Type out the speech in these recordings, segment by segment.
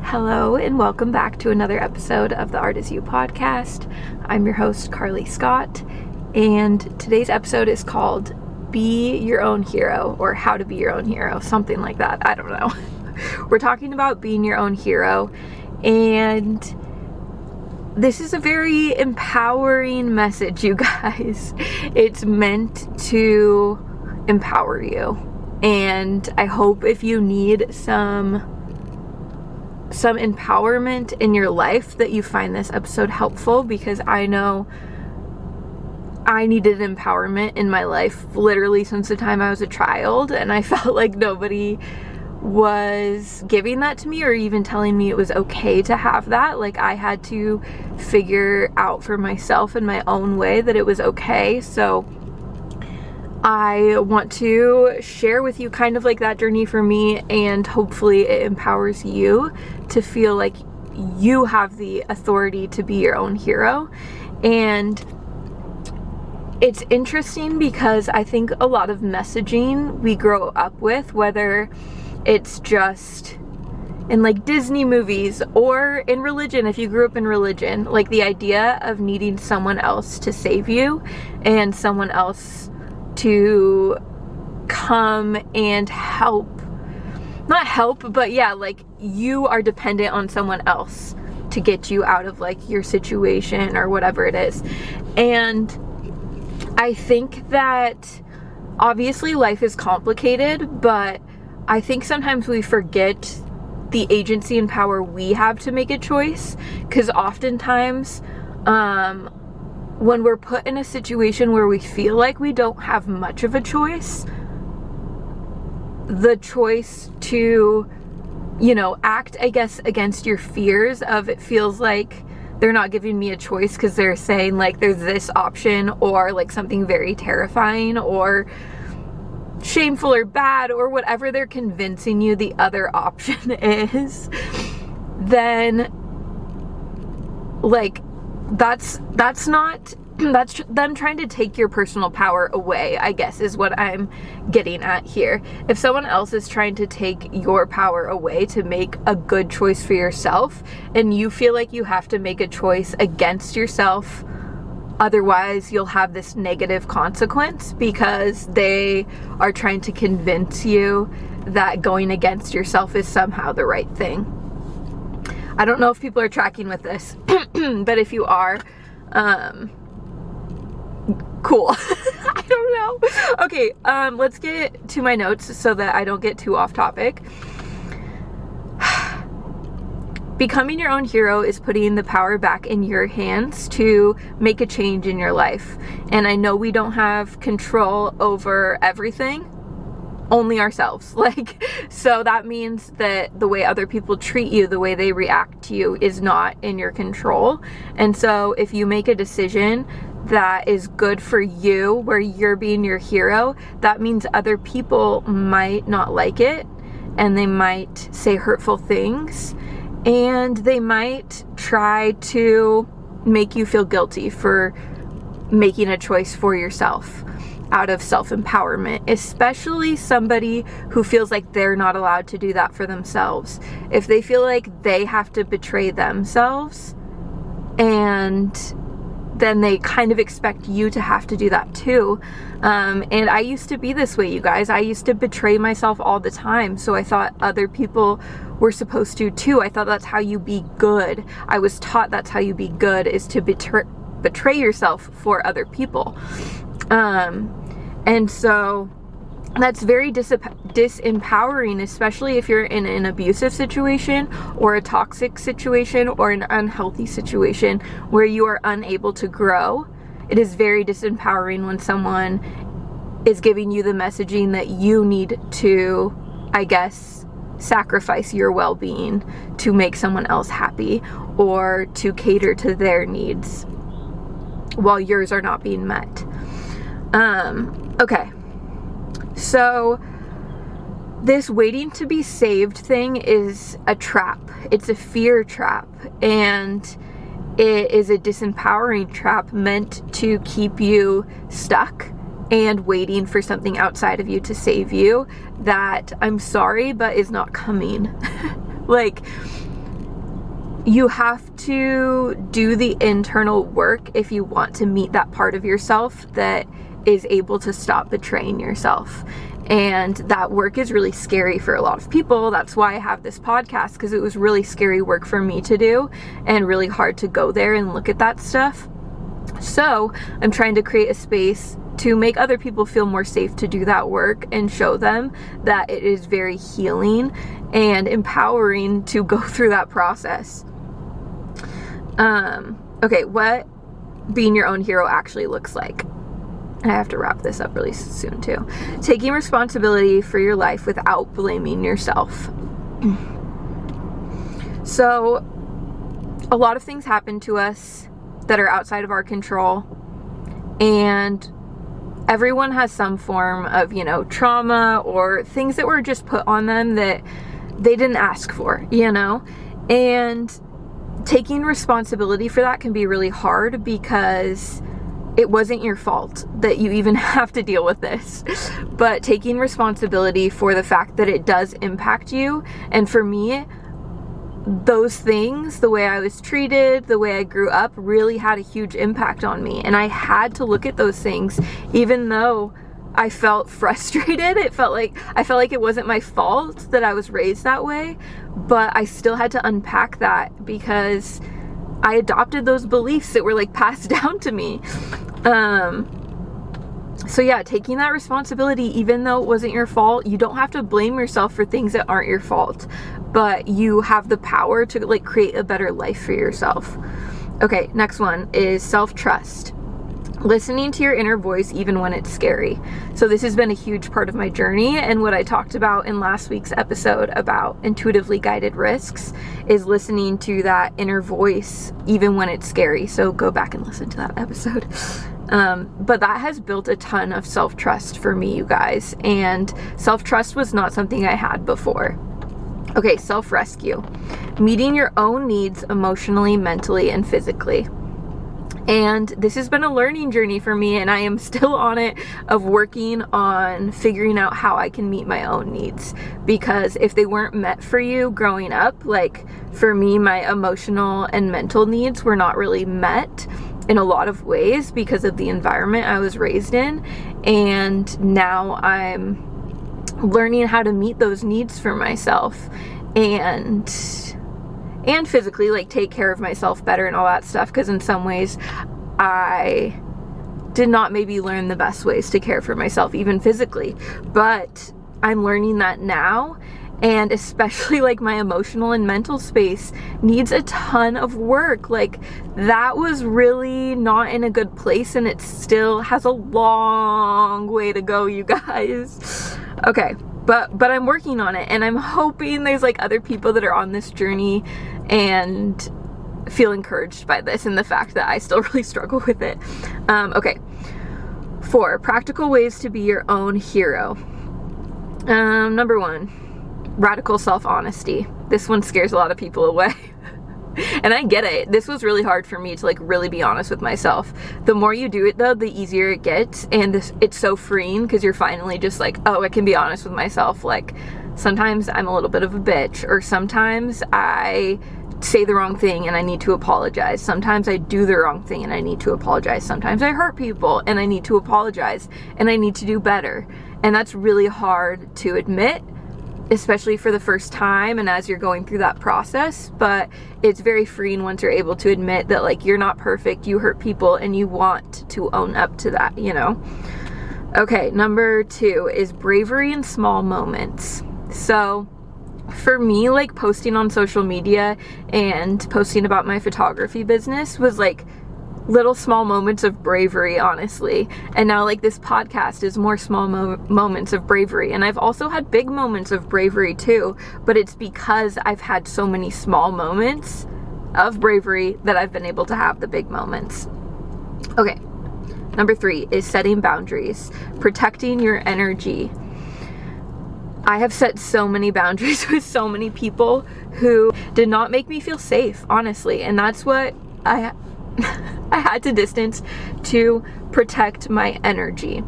Hello and welcome back to another episode of the Art Is You podcast. I'm your host, Carly Scott, and today's episode is called Be Your Own Hero, or How to Be Your Own Hero, something like that. I don't know. We're talking about being your own hero, and this is a very empowering message, you guys. It's meant to empower you, and I hope if you need some empowerment in your life that you find this episode helpful, because I know I needed empowerment in my life literally since the time I was a child, and I felt like nobody was giving that to me or even telling me it was okay to have that. Like, I had to figure out for myself in my own way that it was okay. So I want to share with you kind of like that journey for me, and hopefully it empowers you to feel like you have the authority to be your own hero. And it's interesting because I think a lot of messaging we grow up with, whether it's just in like Disney movies or in religion, if you grew up in religion, like the idea of needing someone else to save you and someone else to come and not help, but yeah, like you are dependent on someone else to get you out of like your situation or whatever it is. And I think that obviously life is complicated, but I think sometimes we forget the agency and power we have to make a choice, because oftentimes when we're put in a situation where we feel like we don't have much of a choice, the choice to, act, I guess, against your fears of it feels like they're not giving me a choice because they're saying like there's this option, or like something very terrifying or shameful or bad or whatever they're convincing you the other option is, then like that's them trying to take your personal power away, I guess, is what I'm getting at here. If someone else is trying to take your power away to make a good choice for yourself, and you feel like you have to make a choice against yourself, otherwise you'll have this negative consequence because they are trying to convince you that going against yourself is somehow the right thing. I don't know if people are tracking with this, but if you are, cool. I don't know. Okay, let's get to my notes so that I don't get too off topic. Becoming your own hero is putting the power back in your hands to make a change in your life. And I know we don't have control over everything, only ourselves. So that means that the way other people treat you, the way they react to you, is not in your control. And so if you make a decision that is good for you, where you're being your hero, that means other people might not like it, and they might say hurtful things, and they might try to make you feel guilty for making a choice for yourself out of self-empowerment, especially somebody who feels like they're not allowed to do that for themselves. If they feel like they have to betray themselves, and then they kind of expect you to have to do that too. And I used to be this way, you guys. I used to betray myself all the time, so I thought other people were supposed to too. I thought that's how you be good. I was taught that's how you be good, is to betray yourself for other people. And so that's very disempowering, especially if you're in an abusive situation or a toxic situation or an unhealthy situation where you are unable to grow. It is very disempowering when someone is giving you the messaging that you need to, I guess, sacrifice your well-being to make someone else happy or to cater to their needs while yours are not being met. Okay. So this waiting to be saved thing is a trap. It's a fear trap, and it is a disempowering trap meant to keep you stuck and waiting for something outside of you to save you that, I'm sorry, but is not coming. Like, you have to do the internal work if you want to meet that part of yourself that is able to stop betraying yourself. And that work is really scary for a lot of people. That's why I have this podcast, because it was really scary work for me to do and really hard to go there and look at that stuff. So I'm trying to create a space to make other people feel more safe to do that work and show them that it is very healing and empowering to go through that process. Okay, what being your own hero actually looks like. I have to wrap this up really soon too. Taking responsibility for your life without blaming yourself. So, a lot of things happen to us that are outside of our control, and everyone has some form of, trauma or things that were just put on them that they didn't ask for, and taking responsibility for that can be really hard because it wasn't your fault that you even have to deal with this. But taking responsibility for the fact that it does impact you, and for me, those things, the way I was treated, the way I grew up, really had a huge impact on me. And I had to look at those things, even though I felt frustrated. I felt like it wasn't my fault that I was raised that way, but I still had to unpack that because I adopted those beliefs that were like passed down to me. So yeah, taking that responsibility, even though it wasn't your fault, you don't have to blame yourself for things that aren't your fault, but you have the power to like create a better life for yourself. Okay, next one is self-trust. Listening to your inner voice even when it's scary. So this has been a huge part of my journey, and what I talked about in last week's episode about intuitively guided risks is listening to that inner voice even when it's scary. So go back and listen to that episode. But that has built a ton of self-trust for me, you guys, and self-trust was not something I had before. Okay, self-rescue. Meeting your own needs emotionally, mentally, and physically. And this has been a learning journey for me, and I am still on it, of working on figuring out how I can meet my own needs. Because if they weren't met for you growing up, like for me, my emotional and mental needs were not really met in a lot of ways because of the environment I was raised in. And now I'm learning how to meet those needs for myself and physically, like, take care of myself better and all that stuff, because in some ways I did not maybe learn the best ways to care for myself, even physically, but I'm learning that now. And especially like my emotional and mental space needs a ton of work. Like, that was really not in a good place, and it still has a long way to go, you guys. Okay, but I'm working on it, and I'm hoping there's like other people that are on this journey and feel encouraged by this and the fact that I still really struggle with it. Okay, 4 practical ways to be your own hero. Number 1. Radical self-honesty. This one scares a lot of people away. And I get it. This was really hard for me to like really be honest with myself. The more you do it though, the easier it gets, and it's so freeing because you're finally just like, oh, I can be honest with myself. Like, sometimes I'm a little bit of a bitch, or sometimes I say the wrong thing and I need to apologize. Sometimes I do the wrong thing and I need to apologize. Sometimes I hurt people and I need to apologize and I need to do better. And that's really hard to admit, especially for the first time and as you're going through that process, but it's very freeing once you're able to admit that like you're not perfect, you hurt people, and you want to own up to that, you know? Okay, number 2 is bravery in small moments. So for me, like posting on social media and posting about my photography business was like little small moments of bravery, honestly. And now like this podcast is more small moments of bravery. And I've also had big moments of bravery too, but it's because I've had so many small moments of bravery that I've been able to have the big moments. Okay, number 3 is setting boundaries, protecting your energy. I have set so many boundaries with so many people who did not make me feel safe, honestly. And that's what I had to distance to protect my energy.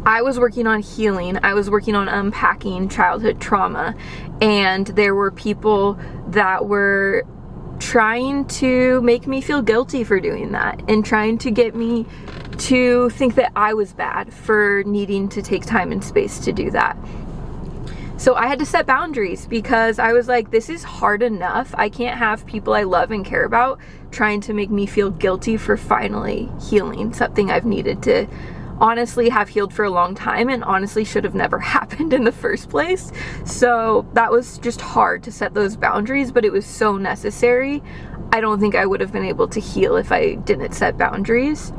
I was working on healing. I was working on unpacking childhood trauma. And there were people that were trying to make me feel guilty for doing that and trying to get me to think that I was bad for needing to take time and space to do that. So I had to set boundaries because I was like, this is hard enough. I can't have people I love and care about trying to make me feel guilty for finally healing something I've needed to honestly have healed for a long time and honestly should have never happened in the first place. So that was just hard to set those boundaries, but it was so necessary. I don't think I would have been able to heal if I didn't set boundaries.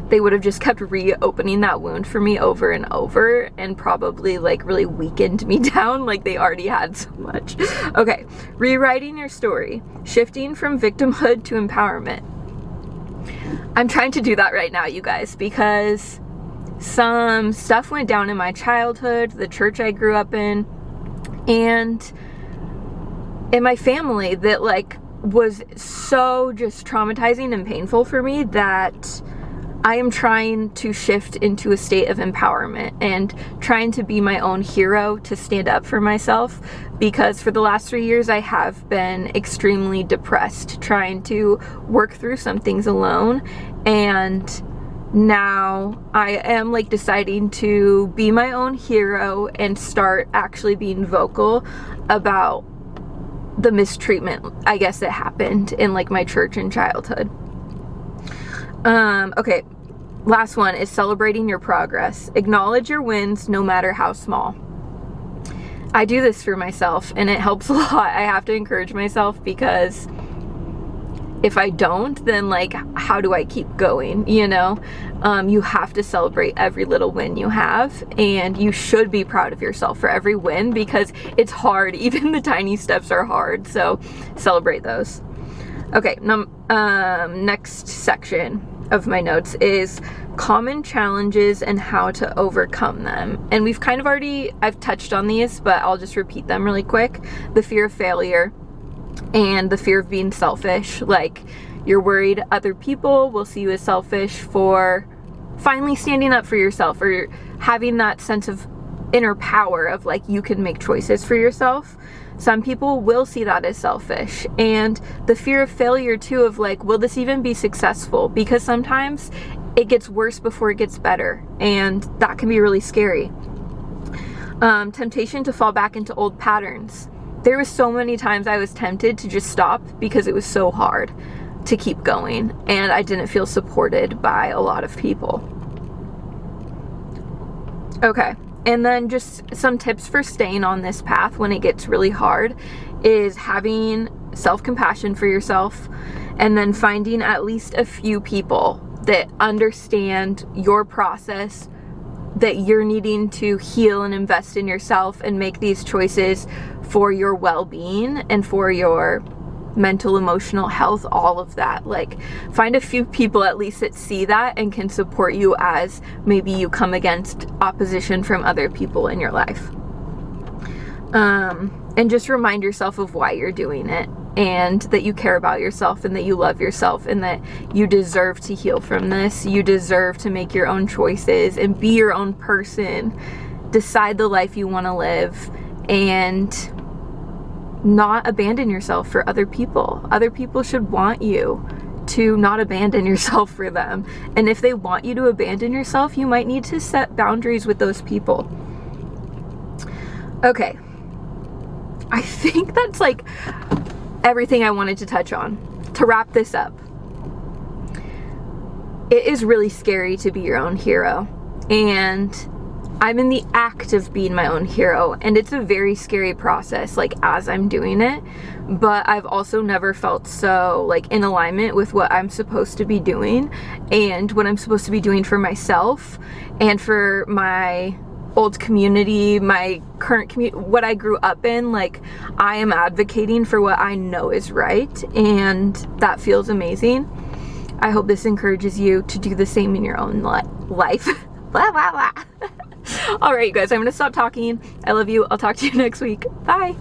They would have just kept reopening that wound for me over and over and probably like really weakened me down like they already had so much. Okay, rewriting your story, shifting from victimhood to empowerment. I'm trying to do that right now, you guys, because some stuff went down in my childhood, the church I grew up in, and in my family that like was so just traumatizing and painful for me that I am trying to shift into a state of empowerment and trying to be my own hero to stand up for myself, because for the last 3 years I have been extremely depressed trying to work through some things alone, and now I am like deciding to be my own hero and start actually being vocal about the mistreatment, I guess, that happened in like my church and childhood. Okay, last one is celebrating your progress. Acknowledge your wins, no matter how small. I do this for myself and it helps a lot. I have to encourage myself because if I don't, then like, how do I keep going? You know, you have to celebrate every little win you have, and you should be proud of yourself for every win because it's hard. Even the tiny steps are hard. So celebrate those. Okay, next section of my notes is common challenges and how to overcome them. And we've kind of I've touched on these, but I'll just repeat them really quick. The fear of failure and the fear of being selfish. Like, you're worried other people will see you as selfish for finally standing up for yourself or having that sense of inner power of like, you can make choices for yourself. Some people will see that as selfish. And the fear of failure too, of like, will this even be successful? Because sometimes it gets worse before it gets better, and that can be really scary. Temptation to fall back into old patterns. There was so many times I was tempted to just stop because it was so hard to keep going, and I didn't feel supported by a lot of people. Okay. And then just some tips for staying on this path when it gets really hard is having self-compassion for yourself, and then finding at least a few people that understand your process, that you're needing to heal and invest in yourself and make these choices for your well-being and for your mental, emotional health, all of that. Like, find a few people at least that see that and can support you as maybe you come against opposition from other people in your life. And just remind yourself of why you're doing it, and that you care about yourself and that you love yourself and that you deserve to heal from this. You deserve to make your own choices and be your own person, decide the life you want to live, and not abandon yourself for other people. Other people should want you to not abandon yourself for them. And if they want you to abandon yourself, you might need to set boundaries with those people. Okay. I think that's like everything I wanted to touch on. To wrap this up, it is really scary to be your own hero. And I'm in the act of being my own hero, and it's a very scary process, like, as I'm doing it, but I've also never felt so, like, in alignment with what I'm supposed to be doing and what I'm supposed to be doing for myself and for my old community, my current community, what I grew up in. Like, I am advocating for what I know is right, and that feels amazing. I hope this encourages you to do the same in your own life. Blah, blah, blah. All right, you guys, I'm going to stop talking. I love you. I'll talk to you next week. Bye.